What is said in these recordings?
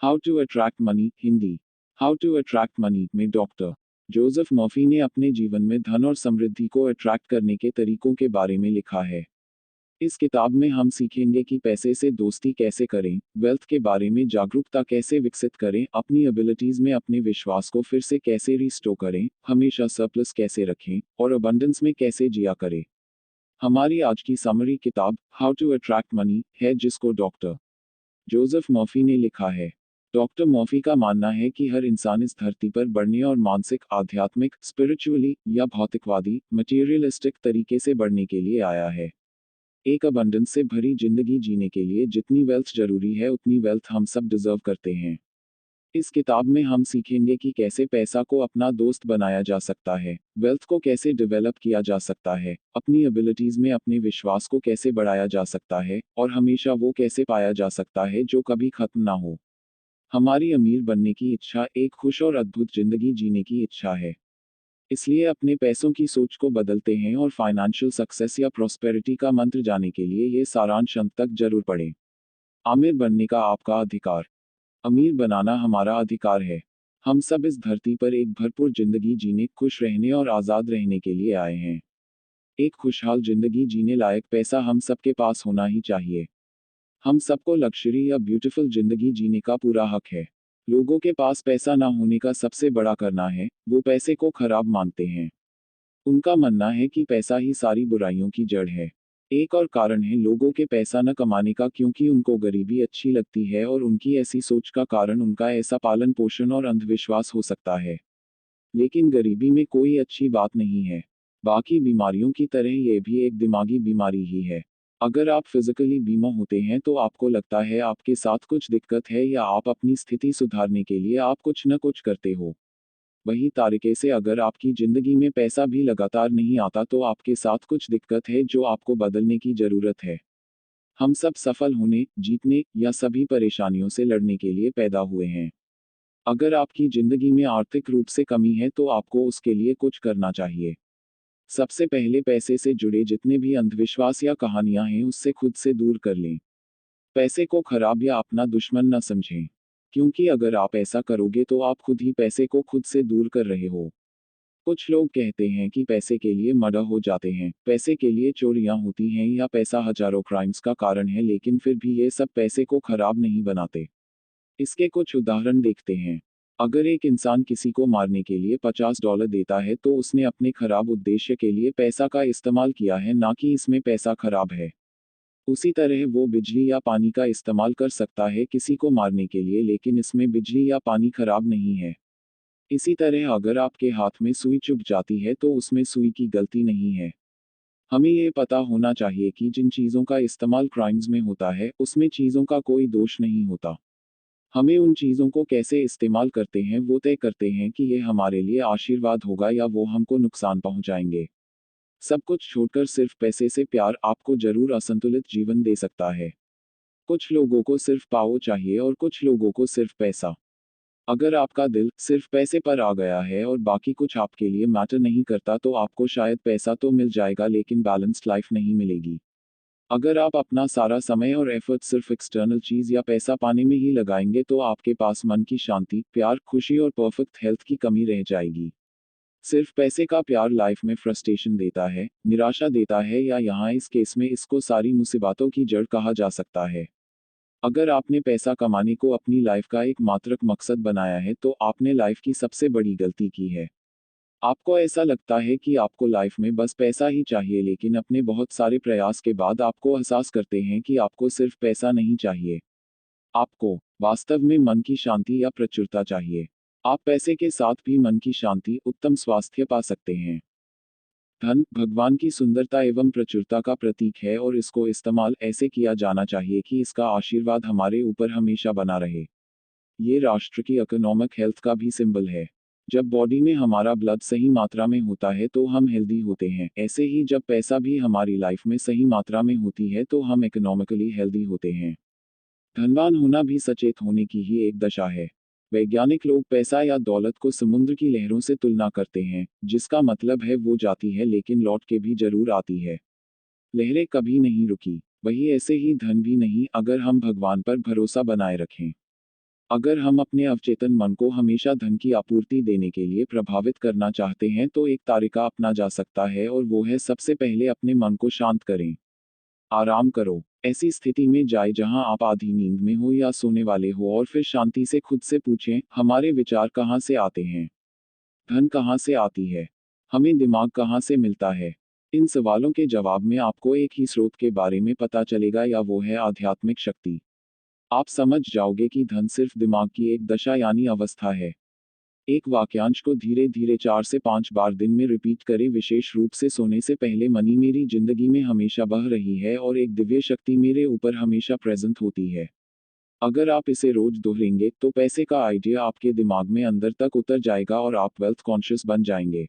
How to attract money Hindi. How to attract money में doctor Joseph Murphy ने अपने जीवन में धन और समृद्धि को अट्रैक्ट करने के तरीकों के बारे में लिखा है। इस किताब में हम सीखेंगे कि पैसे से दोस्ती कैसे करें, वेल्थ के बारे में जागरूकता कैसे विकसित करें, अपनी एबिलिटीज में अपने विश्वास को फिर से कैसे रिस्टोर करें, हमेशा सरप्लस कैसे रखें और अबंडेंस में कैसे जिया करें। हमारी आज की समरी किताब हाउ टू अट्रैक्ट मनी है, जिसको डॉक्टर जोसेफ मर्फी ने लिखा है। डॉक्टर मर्फी का मानना है कि हर इंसान इस धरती पर बढ़ने और मानसिक, आध्यात्मिक, स्पिरिचुअली या भौतिकवादी, मटेरियलिस्टिक तरीके से बढ़ने के लिए आया है। एक अबंडेंस से भरी जिंदगी जीने के लिए जितनी वेल्थ जरूरी है उतनी वेल्थ हम सब डिजर्व करते हैं। इस किताब में हम सीखेंगे कि कैसे पैसा को अपना दोस्त बनाया जा सकता है, वेल्थ को कैसे डेवलप किया जा सकता है, अपनी एबिलिटीज में अपने विश्वास को कैसे बढ़ाया जा सकता है और हमेशा वो कैसे पाया जा सकता है जो कभी खत्म ना हो। हमारी अमीर बनने की इच्छा एक खुश और अद्भुत जिंदगी जीने की इच्छा है। इसलिए अपने पैसों की सोच को बदलते हैं और फाइनेंशियल सक्सेस या प्रॉस्पेरिटी का मंत्र जाने के लिए ये सारांश अंत तक जरूर पढ़ें। आमिर बनने का आपका अधिकार। अमीर बनाना हमारा अधिकार है। हम सब इस धरती पर एक भरपूर जिंदगी जीने, खुश रहने और आज़ाद रहने के लिए आए हैं। एक खुशहाल जिंदगी जीने लायक पैसा हम सबके पास होना ही चाहिए। हम सबको लग्जरी या ब्यूटीफुल जिंदगी जीने का पूरा हक है। लोगों के पास पैसा ना होने का सबसे बड़ा करना है, वो पैसे को खराब मानते हैं। उनका मानना है कि पैसा ही सारी बुराइयों की जड़ है। एक और कारण है लोगों के पैसा न कमाने का, क्योंकि उनको गरीबी अच्छी लगती है और उनकी ऐसी सोच का कारण उनका ऐसा पालन पोषण और अंधविश्वास हो सकता है। लेकिन गरीबी में कोई अच्छी बात नहीं है। बाकी बीमारियों की तरह ये भी एक दिमागी बीमारी ही है। अगर आप फिजिकली बीमार होते हैं तो आपको लगता है आपके साथ कुछ दिक्कत है या आप अपनी स्थिति सुधारने के लिए आप कुछ न कुछ करते हो। वही तरीके से अगर आपकी जिंदगी में पैसा भी लगातार नहीं आता तो आपके साथ कुछ दिक्कत है जो आपको बदलने की जरूरत है। हम सब सफल होने, जीतने या सभी परेशानियों से लड़ने के लिए पैदा हुए हैं। अगर आपकी जिंदगी में आर्थिक रूप से कमी है तो आपको उसके लिए कुछ करना चाहिए। सबसे पहले पैसे से जुड़े जितने भी अंधविश्वास या कहानियां हैं उससे खुद से दूर कर लें। पैसे को खराब या अपना दुश्मन न समझें, क्योंकि अगर आप ऐसा करोगे तो आप खुद ही पैसे को खुद से दूर कर रहे हो। कुछ लोग कहते हैं कि पैसे के लिए मर्डर हो जाते हैं, पैसे के लिए चोरियां होती हैं या पैसा हजारों क्राइम्स का कारण है, लेकिन फिर भी ये सब पैसे को खराब नहीं बनाते। इसके कुछ उदाहरण देखते हैं। अगर एक इंसान किसी को मारने के लिए $50 देता है तो उसने अपने खराब उद्देश्य के लिए पैसा का इस्तेमाल किया है, ना कि इसमें पैसा खराब है। उसी तरह वो बिजली या पानी का इस्तेमाल कर सकता है किसी को मारने के लिए, लेकिन इसमें बिजली या पानी खराब नहीं है। इसी तरह अगर आपके हाथ में सुई चुभ जाती है तो उसमें सुई की गलती नहीं है। हमें ये पता होना चाहिए कि जिन चीज़ों का इस्तेमाल क्राइम्स में होता है उसमें चीज़ों का कोई दोष नहीं होता। हमें उन चीज़ों को कैसे इस्तेमाल करते हैं वो तय करते हैं कि ये हमारे लिए आशीर्वाद होगा या वो हमको नुकसान पहुंचाएंगे। सब कुछ छोड़कर सिर्फ पैसे से प्यार आपको जरूर असंतुलित जीवन दे सकता है। कुछ लोगों को सिर्फ पाओ चाहिए और कुछ लोगों को सिर्फ पैसा। अगर आपका दिल सिर्फ पैसे पर आ गया है और बाकी कुछ आपके लिए मैटर नहीं करता तो आपको शायद पैसा तो मिल जाएगा लेकिन बैलेंस्ड लाइफ नहीं मिलेगी। अगर आप अपना सारा समय और एफर्ट सिर्फ एक्सटर्नल चीज या पैसा पाने में ही लगाएंगे तो आपके पास मन की शांति, प्यार, खुशी और परफेक्ट हेल्थ की कमी रह जाएगी। सिर्फ पैसे का प्यार लाइफ में फ्रस्ट्रेशन देता है, निराशा देता है या यहाँ इस केस में इसको सारी मुसीबतों की जड़ कहा जा सकता है। अगर आपने पैसा कमाने को अपनी लाइफ का एक मात्र मकसद बनाया है तो आपने लाइफ की सबसे बड़ी गलती की है। आपको ऐसा लगता है कि आपको लाइफ में बस पैसा ही चाहिए, लेकिन अपने बहुत सारे प्रयास के बाद आपको एहसास करते हैं कि आपको सिर्फ पैसा नहीं चाहिए। आपको वास्तव में मन की शांति या प्रचुरता चाहिए। आप पैसे के साथ भी मन की शांति, उत्तम स्वास्थ्य पा सकते हैं। धन भगवान की सुंदरता एवं प्रचुरता का प्रतीक है और इसको इस्तेमाल ऐसे किया जाना चाहिए कि इसका आशीर्वाद हमारे ऊपर हमेशा बना रहे। ये राष्ट्र की इकोनॉमिक हेल्थ का भी सिंबल है। जब बॉडी में हमारा ब्लड सही मात्रा में होता है तो हम हेल्दी होते हैं, ऐसे ही जब पैसा भी हमारी लाइफ में सही मात्रा में होती है तो हम इकोनॉमिकली हेल्दी होते हैं। धनवान होना भी सचेत होने की ही एक दशा है। वैज्ञानिक लोग पैसा या दौलत को समुद्र की लहरों से तुलना करते हैं, जिसका मतलब है वो जाती है लेकिन लौट के भी जरूर आती है। लहरें कभी नहीं रुकी। वही ऐसे ही धन भी नहीं, अगर हम भगवान पर भरोसा बनाए रखें। अगर हम अपने अवचेतन मन को हमेशा धन की आपूर्ति देने के लिए प्रभावित करना चाहते हैं तो एक तरीका अपना जा सकता है और वो है सबसे पहले अपने मन को शांत करें। आराम करो। ऐसी स्थिति में जाए जहां आप आधी नींद में हो या सोने वाले हो और फिर शांति से खुद से पूछें, हमारे विचार कहाँ से आते हैं? धन कहाँ से आती है? हमें दिमाग कहाँ से मिलता है? इन सवालों के जवाब में आपको एक ही स्रोत के बारे में पता चलेगा या वो है आध्यात्मिक शक्ति। आप समझ जाओगे कि धन सिर्फ दिमाग की एक दशा यानी अवस्था है। एक वाक्यांश को धीरे धीरे 4 से 5 बार दिन में रिपीट करें, विशेष रूप से सोने से पहले, मनी मेरी जिंदगी में हमेशा बह रही है और एक दिव्य शक्ति मेरे ऊपर हमेशा प्रेजेंट होती है। अगर आप इसे रोज दोहराएंगे तो पैसे का आइडिया आपके दिमाग में अंदर तक उतर जाएगा और आप वेल्थ कॉन्शियस बन जाएंगे।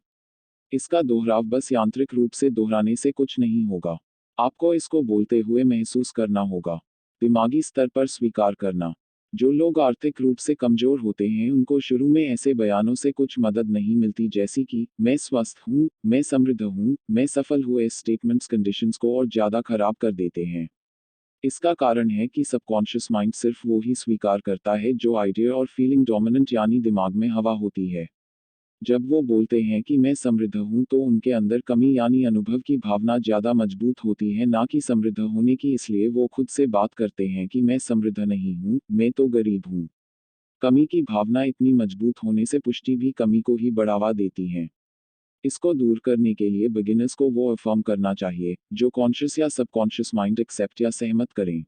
इसका दोहराव बस यांत्रिक रूप से दोहराने से कुछ नहीं होगा। आपको इसको बोलते हुए महसूस करना होगा। दिमागी स्तर पर स्वीकार करना। जो लोग आर्थिक रूप से कमजोर होते हैं उनको शुरू में ऐसे बयानों से कुछ मदद नहीं मिलती, जैसी कि मैं स्वस्थ हूँ, मैं समृद्ध हूँ, मैं सफल हूँ। इस स्टेटमेंट्स कंडीशंस को और ज्यादा खराब कर देते हैं। इसका कारण है कि सबकॉन्शियस माइंड सिर्फ वो ही स्वीकार करता है जो आइडिया और फीलिंग डोमिनेंट यानी दिमाग में हवा होती है। जब वो बोलते हैं कि मैं समृद्ध हूँ तो उनके अंदर कमी यानी अनुभव की भावना ज्यादा मजबूत होती है, ना कि समृद्ध होने की। इसलिए वो खुद से बात करते हैं कि मैं समृद्ध नहीं हूँ, मैं तो गरीब हूँ। कमी की भावना इतनी मजबूत होने से पुष्टि भी कमी को ही बढ़ावा देती है। इसको दूर करने के लिए बिगिनर्स को वो अफर्म करना चाहिए जो कॉन्शियस या सबकॉन्शियस माइंड एक्सेप्ट या सहमत करें।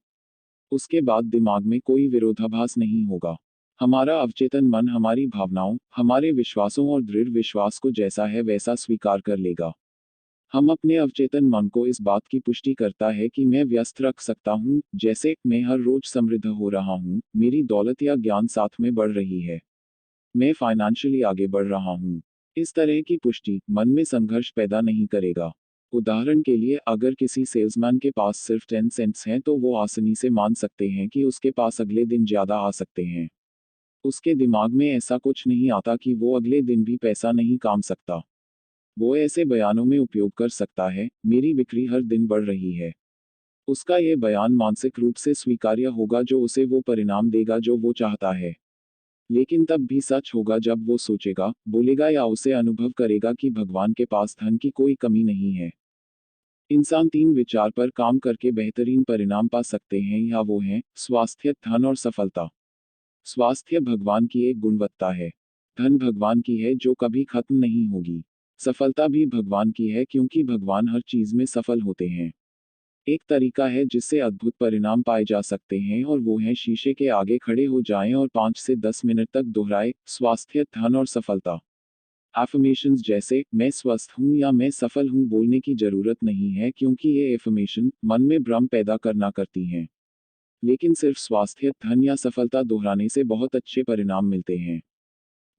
उसके बाद दिमाग में कोई विरोधाभास नहीं होगा। हमारा अवचेतन मन हमारी भावनाओं, हमारे विश्वासों और दृढ़ विश्वास को जैसा है वैसा स्वीकार कर लेगा। हम अपने अवचेतन मन को इस बात की पुष्टि करता है कि मैं व्यस्त रख सकता हूँ, जैसे मैं हर रोज समृद्ध हो रहा हूँ, मेरी दौलत या ज्ञान साथ में बढ़ रही है, मैं फाइनेंशियली आगे बढ़ रहा हूँ। इस तरह की पुष्टि मन में संघर्ष पैदा नहीं करेगा। उदाहरण के लिए, अगर किसी सेल्समैन के पास सिर्फ 10 सेंट्स हैं तो वो आसानी से मान सकते हैं कि उसके पास अगले दिन ज्यादा आ सकते हैं। उसके दिमाग में ऐसा कुछ नहीं आता कि वो अगले दिन भी पैसा नहीं काम सकता। वो ऐसे बयानों में उपयोग कर सकता है, मेरी बिक्री हर दिन बढ़ रही है। उसका ये बयान मानसिक रूप से स्वीकार्य होगा जो उसे वो परिणाम देगा जो वो चाहता है। लेकिन तब भी सच होगा जब वो सोचेगा, बोलेगा या उसे अनुभव करेगा कि भगवान के पास धन की कोई कमी नहीं है। इंसान 3 विचार पर काम करके बेहतरीन परिणाम पा सकते हैं, या वो हैं स्वास्थ्य, धन और सफलता। स्वास्थ्य भगवान की एक गुणवत्ता है। धन भगवान की है जो कभी खत्म नहीं होगी। सफलता भी भगवान की है क्योंकि भगवान हर चीज में सफल होते हैं। एक तरीका है जिससे अद्भुत परिणाम पाए जा सकते हैं और वो है शीशे के आगे खड़े हो जाएं और 5 से 10 मिनट तक दोहराए, स्वास्थ्य, धन और सफलता। एफर्मेशंस जैसे मैं स्वस्थ हूँ या मैं सफल हूँ बोलने की जरूरत नहीं है क्योंकि ये एफर्मेशन मन में भ्रम पैदा करना करती हैं। लेकिन सिर्फ स्वास्थ्य, धन या सफलता दोहराने से बहुत अच्छे परिणाम मिलते हैं।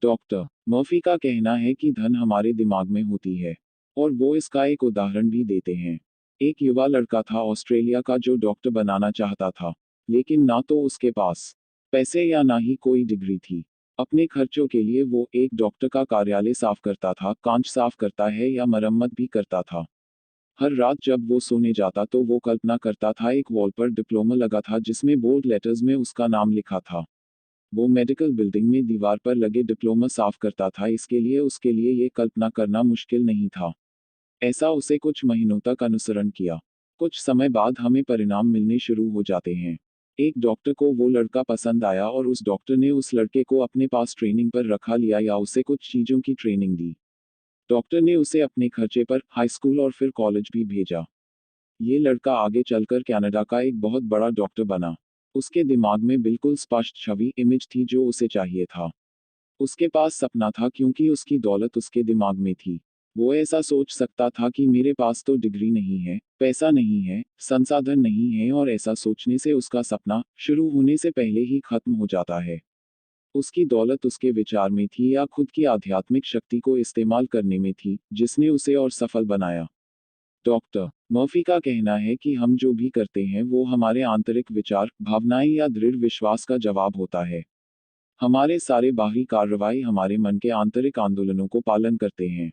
डॉक्टर मर्फी का कहना है कि धन हमारे दिमाग में होती है, और वो इसका एक उदाहरण भी देते हैं। एक युवा लड़का था ऑस्ट्रेलिया का जो डॉक्टर बनाना चाहता था, लेकिन ना तो उसके पास पैसे या ना ही कोई डिग्री थी। अपने खर्चों के लिए वो एक डॉक्टर का कार्यालय साफ करता था, कांच साफ करता है या मरम्मत भी करता था। हर रात जब वो सोने जाता तो वो कल्पना करता था एक वॉल पर डिप्लोमा लगा था जिसमें बोल्ड लेटर्स में उसका नाम लिखा था। वो मेडिकल बिल्डिंग में दीवार पर लगे डिप्लोमा साफ करता था, इसके लिए उसके लिए ये कल्पना करना मुश्किल नहीं था। ऐसा उसे कुछ महीनों तक अनुसरण किया। कुछ समय बाद हमें परिणाम मिलने शुरू हो जाते हैं। एक डॉक्टर को वो लड़का पसंद आया और उस डॉक्टर ने उस लड़के को अपने पास ट्रेनिंग पर रखा लिया या उसे कुछ चीजों की ट्रेनिंग दी। डॉक्टर ने उसे अपने खर्चे पर हाई स्कूल और फिर कॉलेज भी भेजा। ये लड़का आगे चलकर कनाडा का एक बहुत बड़ा डॉक्टर बना। उसके दिमाग में बिल्कुल स्पष्ट छवि इमेज थी जो उसे चाहिए था। उसके पास सपना था क्योंकि उसकी दौलत उसके दिमाग में थी। वो ऐसा सोच सकता था कि मेरे पास तो डिग्री नहीं है, पैसा नहीं है, संसाधन नहीं है, और ऐसा सोचने से उसका सपना शुरू होने से पहले ही खत्म हो जाता है। उसकी दौलत उसके विचार में थी या खुद की आध्यात्मिक शक्ति को इस्तेमाल करने में थी, जिसने उसे और सफल बनाया। डॉक्टर मर्फी का कहना है कि हम जो भी करते हैं वो हमारे आंतरिक विचार, भावनाएं या दृढ़ विश्वास का जवाब होता है। हमारे सारे बाहरी कार्रवाई हमारे मन के आंतरिक आंदोलनों को पालन करते हैं।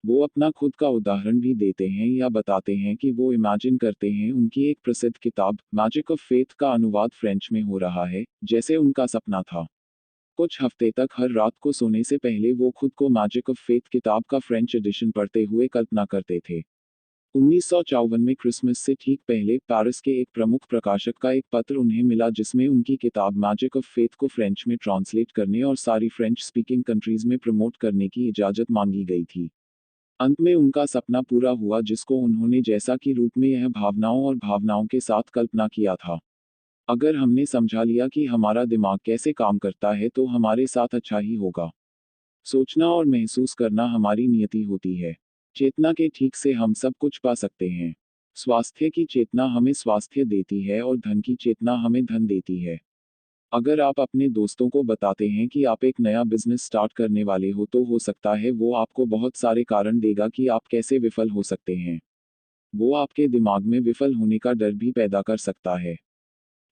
वो अपना खुद का उदाहरण भी देते हैं या बताते हैं कि वो इमेजिन करते हैं उनकी एक प्रसिद्ध किताब मैजिक ऑफ फेथ का अनुवाद फ्रेंच में हो रहा है, जैसे उनका सपना था। कुछ हफ्ते तक हर रात को सोने से पहले वो खुद को मैजिक ऑफ फेथ किताब का फ्रेंच एडिशन पढ़ते हुए कल्पना करते थे। 1954 में क्रिसमस से ठीक पहले पेरिस के एक प्रमुख प्रकाशक का एक पत्र उन्हें मिला जिसमें उनकी किताब मैजिक ऑफ फेथ को फ्रेंच में ट्रांसलेट करने और सारी फ्रेंच स्पीकिंग कंट्रीज में प्रमोट करने की इजाज़त मांगी गई थी। अंत में उनका सपना पूरा हुआ जिसको उन्होंने जैसा कि रूप में यह भावनाओं और भावनाओं के साथ कल्पना किया था। अगर हमने समझा लिया कि हमारा दिमाग कैसे काम करता है तो हमारे साथ अच्छा ही होगा। सोचना और महसूस करना हमारी नियति होती है। चेतना के ठीक से हम सब कुछ पा सकते हैं। स्वास्थ्य की चेतना हमें स्वास्थ्य देती है और धन की चेतना हमें धन देती है। अगर आप अपने दोस्तों को बताते हैं कि आप एक नया बिजनेस स्टार्ट करने वाले हो तो हो सकता है वो आपको बहुत सारे कारण देगा कि आप कैसे विफल हो सकते हैं। वो आपके दिमाग में विफल होने का डर भी पैदा कर सकता है।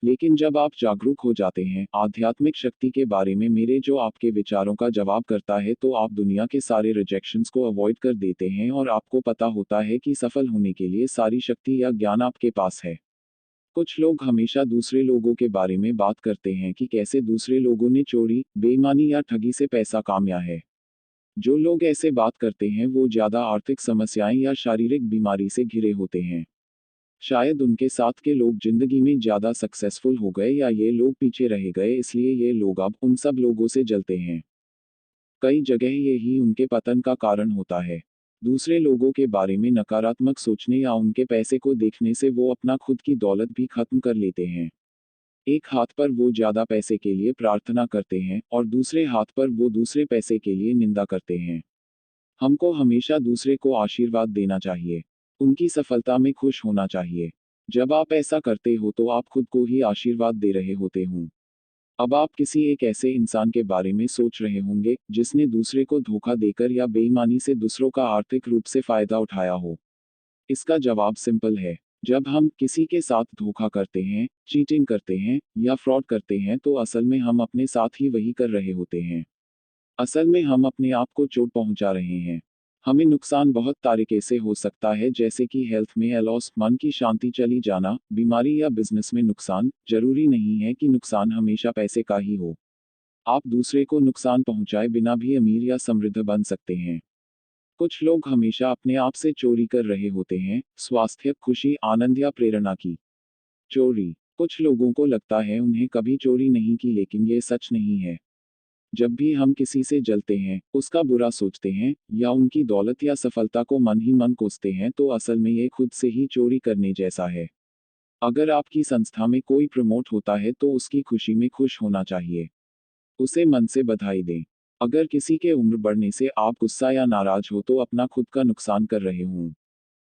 लेकिन जब आप जागरूक हो जाते हैं आध्यात्मिक शक्ति के बारे में मेरे जो आपके विचारों का जवाब करता है तो आप दुनिया के सारे रिजेक्शंस को अवॉइड कर देते हैं और आपको पता होता है कि सफल होने के लिए सारी शक्ति या ज्ञान आपके पास है। कुछ लोग हमेशा दूसरे लोगों के बारे में बात करते हैं कि कैसे दूसरे लोगों ने चोरी, बेईमानी या ठगी से पैसा कामया है। जो लोग ऐसे बात करते हैं वो ज्यादा आर्थिक समस्याएं या शारीरिक बीमारी से घिरे होते हैं। शायद उनके साथ के लोग जिंदगी में ज्यादा सक्सेसफुल हो गए या ये लोग पीछे रह गए इसलिए ये लोग अब उन सब लोगों से जलते हैं। कई जगह ये ही उनके पतन का कारण होता है। दूसरे लोगों के बारे में नकारात्मक सोचने या उनके पैसे को देखने से वो अपना खुद की दौलत भी खत्म कर लेते हैं। एक हाथ पर वो ज्यादा पैसे के लिए प्रार्थना करते हैं और दूसरे हाथ पर वो दूसरे पैसे के लिए निंदा करते हैं। हमको हमेशा दूसरे को आशीर्वाद देना चाहिए। उनकी सफलता में खुश होना चाहिए। जब आप ऐसा करते हो तो आप खुद को ही आशीर्वाद दे रहे होते हो। अब आप किसी एक ऐसे इंसान के बारे में सोच रहे होंगे जिसने दूसरे को धोखा देकर या बेईमानी से दूसरों का आर्थिक रूप से फायदा उठाया हो। इसका जवाब सिंपल है। जब हम किसी के साथ धोखा करते हैं, चीटिंग करते हैं या फ्रॉड करते हैं तो असल में हम अपने साथ ही वही कर रहे होते हैं। असल में हम अपने आप को चोट पहुंचा रहे हैं। हमें नुकसान बहुत तरीके से हो सकता है जैसे कि हेल्थ में लॉस, मन की शांति चली जाना, बीमारी या बिजनेस में नुकसान। जरूरी नहीं है कि नुकसान हमेशा पैसे का ही हो। आप दूसरे को नुकसान पहुंचाए बिना भी अमीर या समृद्ध बन सकते हैं। कुछ लोग हमेशा अपने आप से चोरी कर रहे होते हैं, स्वास्थ्य, खुशी, आनंद या प्रेरणा की चोरी। कुछ लोगों को लगता है उन्हें कभी चोरी नहीं की लेकिन ये सच नहीं है। जब भी हम किसी से जलते हैं, उसका बुरा सोचते हैं, या उनकी दौलत या सफलता को मन ही मन कोसते हैं तो असल में ये खुद से ही चोरी करने जैसा है। अगर आपकी संस्था में कोई प्रमोट होता है तो उसकी खुशी में खुश होना चाहिए। उसे मन से बधाई दें। अगर किसी के उम्र बढ़ने से आप गुस्सा या नाराज हो तो अपना खुद का नुकसान कर रहे हों।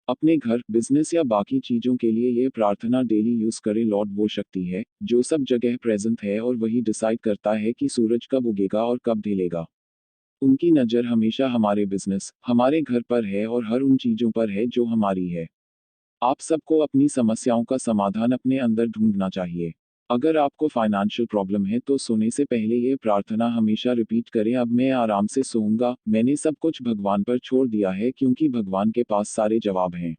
अपने घर, बिजनेस या बाकी चीजों के लिए ये प्रार्थना डेली यूज करें। लॉर्ड वो शक्ति है जो सब जगह प्रेजेंट है और वही डिसाइड करता है कि सूरज कब उगेगा और कब ढलेगा। उनकी नज़र हमेशा हमारे बिजनेस, हमारे घर पर है और हर उन चीजों पर है जो हमारी है। आप सबको अपनी समस्याओं का समाधान अपने अंदर ढूंढना चाहिए। अगर आपको फाइनेंशियल प्रॉब्लम है तो सोने से पहले ये प्रार्थना हमेशा रिपीट करें, अब मैं आराम से सोऊंगा, मैंने सब कुछ भगवान पर छोड़ दिया है क्योंकि भगवान के पास सारे जवाब हैं।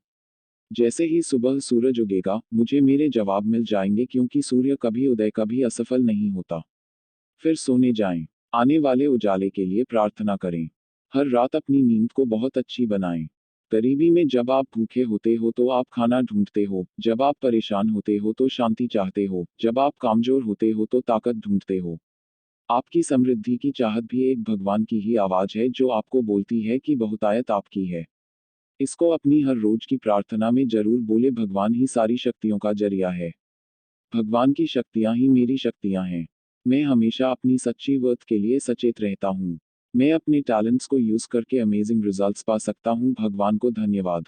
जैसे ही सुबह सूरज उगेगा मुझे मेरे जवाब मिल जाएंगे क्योंकि सूर्य कभी उदय कभी असफल नहीं होता। फिर सोने जाएं। आने वाले उजाले के लिए प्रार्थना करें। हर रात अपनी नींद को बहुत अच्छी बनाएं। गरीबी में जब आप भूखे होते हो तो आप खाना ढूंढते हो, जब आप परेशान होते हो तो शांति चाहते हो, जब आप कमजोर होते हो तो ताकत ढूंढते हो। आपकी समृद्धि की चाहत भी एक भगवान की ही आवाज है जो आपको बोलती है कि बहुतायत आपकी है। इसको अपनी हर रोज की प्रार्थना में जरूर बोले, भगवान ही सारी शक्तियों का जरिया है। भगवान की शक्तियां ही मेरी शक्तियां हैं। मैं हमेशा अपनी सच्ची वर्थ के लिए सचेत रहता हूँ। मैं अपने टैलेंट्स को यूज करके अमेजिंग रिजल्ट्स पा सकता हूँ। भगवान को धन्यवाद।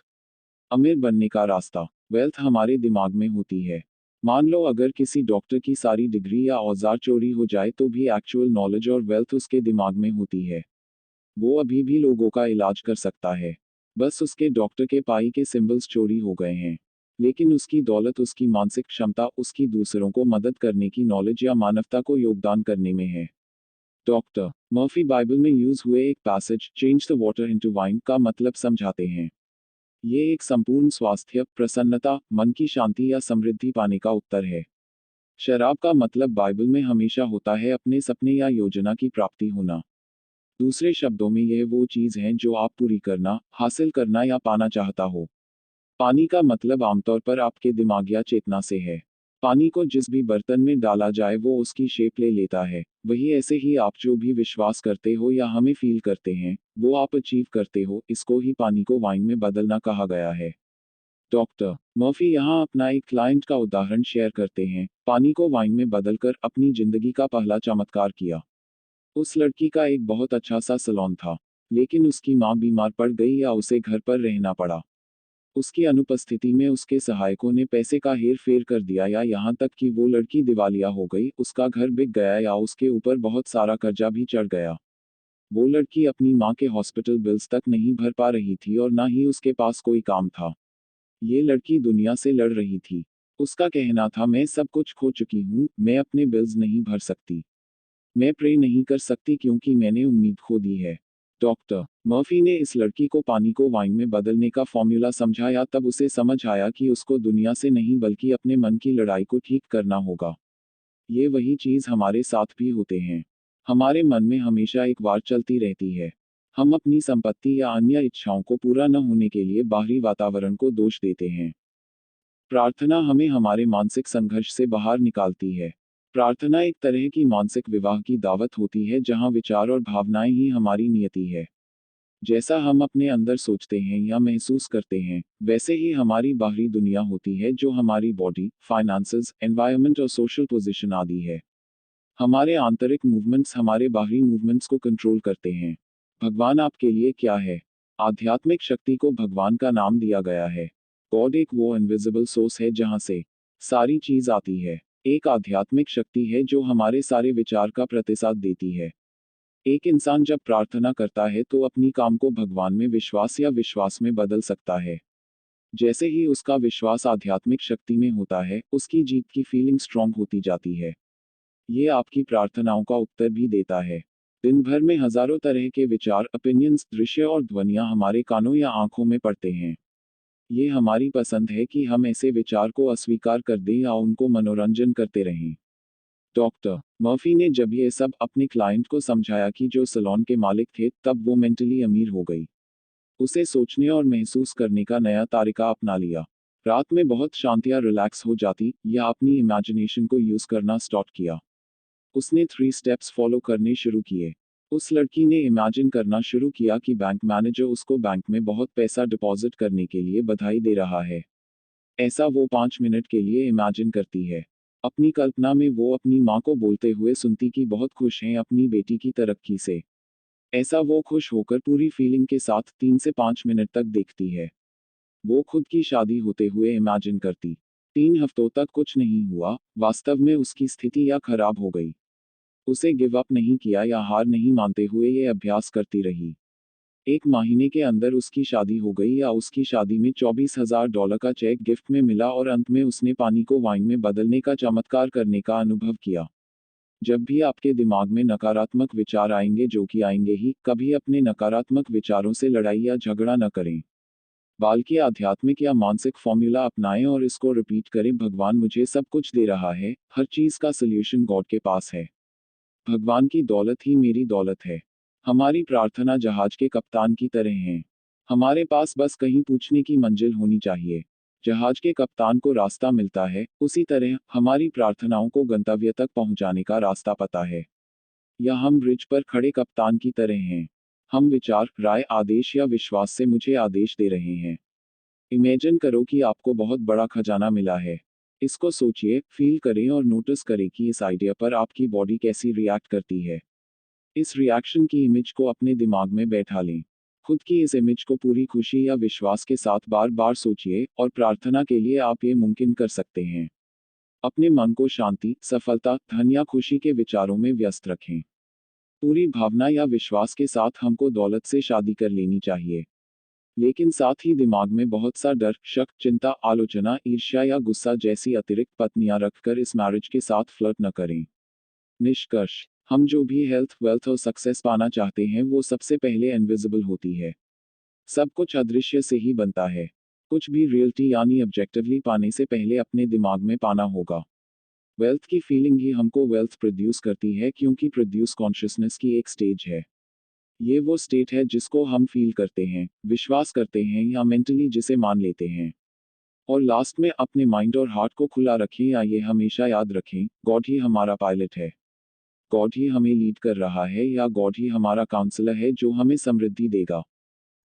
अमीर बनने का रास्ता। वेल्थ हमारे दिमाग में होती है। मान लो अगर किसी डॉक्टर की सारी डिग्री या औजार चोरी हो जाए तो भी एक्चुअल नॉलेज और वेल्थ उसके दिमाग में होती है। वो अभी भी लोगों का इलाज कर सकता है। बस उसके डॉक्टर के पाई के सिंबल्स चोरी हो गए हैं। लेकिन उसकी दौलत, उसकी मानसिक क्षमता, उसकी दूसरों को मदद करने की नॉलेज या मानवता को योगदान करने में है। डॉक्टर मर्फी बाइबल में यूज हुए एक passage change the water into wine का मतलब समझाते हैं। ये एक संपूर्ण स्वास्थ्य, प्रसन्नता, मन की शांति या समृद्धि पाने का उत्तर है। शराब का मतलब बाइबल में हमेशा होता है अपने सपने या योजना की प्राप्ति होना। दूसरे शब्दों में यह वो चीज है जो आप पूरी करना, हासिल करना या पाना चाहता हो। पानी का मतलब आमतौर पर आपके दिमाग या चेतना से है। पानी को जिस भी बर्तन में डाला जाए वो उसकी शेप ले लेता है। वही ऐसे ही आप जो भी विश्वास करते हो या हमें फील करते हैं, वो आप अचीव करते हो। इसको ही पानी को वाइन में बदलना कहा गया है। डॉक्टर मर्फी यहाँ अपना एक क्लाइंट का उदाहरण शेयर करते हैं। पानी को वाइन में बदलकर अपनी जिंदगी का पहला चमत्कार किया। उस लड़की का एक बहुत अच्छा सा सैलून था, लेकिन उसकी माँ बीमार पड़ गई या उसे घर पर रहना पड़ा। उसकी अनुपस्थिति में उसके सहायकों ने पैसे का हेर फेर कर दिया या यहाँ तक कि वो लड़की दिवालिया हो गई, उसका घर बिक गया या उसके ऊपर बहुत सारा कर्जा भी चढ़ गया। वो लड़की अपनी माँ के हॉस्पिटल बिल्स तक नहीं भर पा रही थी और ना ही उसके पास कोई काम था। ये लड़की दुनिया से लड़ रही थी। उसका कहना था, मैं सब कुछ खो चुकी हूँ, मैं अपने बिल्स नहीं भर सकती। मैं प्रे नहीं कर सकती क्योंकि मैंने उम्मीद खो दी है। डॉक्टर मर्फी ने इस लड़की को पानी को वाइन में बदलने का फॉर्मूला समझाया, तब उसे समझ आया कि उसको दुनिया से नहीं बल्कि अपने मन की लड़ाई को ठीक करना होगा। ये वही चीज हमारे साथ भी होते हैं। हमारे मन में हमेशा एक वार चलती रहती है। हम अपनी संपत्ति या अन्य इच्छाओं को पूरा न होने के लिए बाहरी वातावरण को दोष देते हैं। प्रार्थना हमें हमारे मानसिक संघर्ष से बाहर निकालती है। प्रार्थना एक तरह की मानसिक विवाह की दावत होती है जहां विचार और भावनाएं ही हमारी नियति है। जैसा हम अपने अंदर सोचते हैं या महसूस करते हैं, वैसे ही हमारी बाहरी दुनिया होती है जो हमारी बॉडी, फाइनेंसेस, एनवायरनमेंट और सोशल पोजीशन आदि है। हमारे आंतरिक मूवमेंट्स हमारे बाहरी मूवमेंट्स को कंट्रोल करते हैं। भगवान आपके लिए क्या है? आध्यात्मिक शक्ति को भगवान का नाम दिया गया है। गॉड एक वो इनविजिबल सोर्स है जहां से सारी चीज आती है। एक आध्यात्मिक शक्ति है जो हमारे सारे विचार का प्रतिसाद देती है। एक इंसान जब प्रार्थना करता है तो अपनी काम को भगवान में विश्वास या विश्वास में बदल सकता है। जैसे ही उसका विश्वास आध्यात्मिक शक्ति में होता है, उसकी जीत की फीलिंग स्ट्रांग होती जाती है। ये आपकी प्रार्थनाओं का उत्तर भी देता है। दिन भर में हजारों तरह के विचार, ओपिनियंस, दृश्य और ध्वनियां हमारे कानों या आंखों में पड़ते हैं। ये हमारी पसंद है कि हम ऐसे विचार को अस्वीकार कर दें या उनको मनोरंजन करते रहें। डॉक्टर मर्फी ने जब ये सब अपने क्लाइंट को समझाया कि जो सैलून के मालिक थे, तब वो मेंटली अमीर हो गई। उसे सोचने और महसूस करने का नया तरीका अपना लिया। रात में बहुत शांत या रिलैक्स हो जाती, या अपनी इमेजिनेशन को यूज करना स्टार्ट किया। उसने 3 स्टेप्स फॉलो करने शुरू किए। उस लड़की ने इमेजिन करना शुरू किया कि बैंक मैनेजर उसको बैंक में बहुत पैसा डिपॉजिट करने के लिए बधाई दे रहा है। ऐसा वो 5 मिनट के लिए इमेजिन करती है। अपनी कल्पना में वो अपनी माँ को बोलते हुए सुनती कि बहुत खुश हैं अपनी बेटी की तरक्की से। ऐसा वो खुश होकर पूरी फीलिंग के साथ 3 से 5 मिनट तक देखती है। वो खुद की शादी होते हुए इमेजिन करती। 3 हफ्तों तक कुछ नहीं हुआ, वास्तव में उसकी स्थिति या खराब हो गई। उसे गिव अप नहीं किया या हार नहीं मानते हुए ये अभ्यास करती रही। 1 महीने के अंदर उसकी शादी हो गई या उसकी शादी में $24,000 का चेक गिफ्ट में मिला और अंत में उसने पानी को वाइन में बदलने का चमत्कार करने का अनुभव किया। जब भी आपके दिमाग में नकारात्मक विचार आएंगे, जो कि आएंगे ही, कभी अपने नकारात्मक विचारों से लड़ाई या झगड़ा न करें। बल्कि आध्यात्मिक या मानसिक फॉर्मूला अपनाएं और इसको रिपीट करें, भगवान मुझे सब कुछ दे रहा है, हर चीज का सल्यूशन गॉड के पास है। भगवान की दौलत ही मेरी दौलत है। हमारी प्रार्थना जहाज के कप्तान की तरह है। हमारे पास बस कहीं पूछने की मंजिल होनी चाहिए। जहाज के कप्तान को रास्ता मिलता है, उसी तरह हमारी प्रार्थनाओं को गंतव्य तक पहुंचाने का रास्ता पता है। या हम ब्रिज पर खड़े कप्तान की तरह हैं। हम विचार, राय, आदेश या विश्वास से मुझे आदेश दे रहे हैं। इमेजिन करो कि आपको बहुत बड़ा खजाना मिला है। इसको सोचिए, फील करें और नोटिस करें कि इस आइडिया पर आपकी बॉडी कैसी रिएक्ट करती है। इस रिएक्शन की इमेज को अपने दिमाग में बैठा लें। खुद की इस इमेज को पूरी खुशी या विश्वास के साथ बार बार सोचिए, और प्रार्थना के लिए आप ये मुमकिन कर सकते हैं। अपने मन को शांति, सफलता, धन या खुशी के विचारों में व्यस्त रखें। पूरी भावना या विश्वास के साथ हमको दौलत से शादी कर लेनी चाहिए। लेकिन साथ ही दिमाग में बहुत सा डर, शक, चिंता, आलोचना, ईर्ष्या या गुस्सा जैसी अतिरिक्त पत्नियां रखकर इस मैरिज के साथ फ्लर्ट न करें। निष्कर्ष, हम जो भी हेल्थ, वेल्थ और सक्सेस पाना चाहते हैं वो सबसे पहले इनविजिबल होती है। सब कुछ अदृश्य से ही बनता है। कुछ भी रियलिटी यानी ऑब्जेक्टिवली पाने से पहले अपने दिमाग में पाना होगा। वेल्थ की फीलिंग ही हमको वेल्थ प्रोड्यूस करती है क्योंकि प्रोड्यूस कॉन्शियसनेस की एक स्टेज है। ये वो स्टेट है जिसको हम फील करते हैं, विश्वास करते हैं या मेंटली जिसे मान लेते हैं। और लास्ट में अपने माइंड और हार्ट को खुला रखें या ये हमेशा याद रखें, गॉड ही हमारा पायलट है। गॉड ही हमें लीड कर रहा है या गॉड ही हमारा काउंसलर है जो हमें समृद्धि देगा।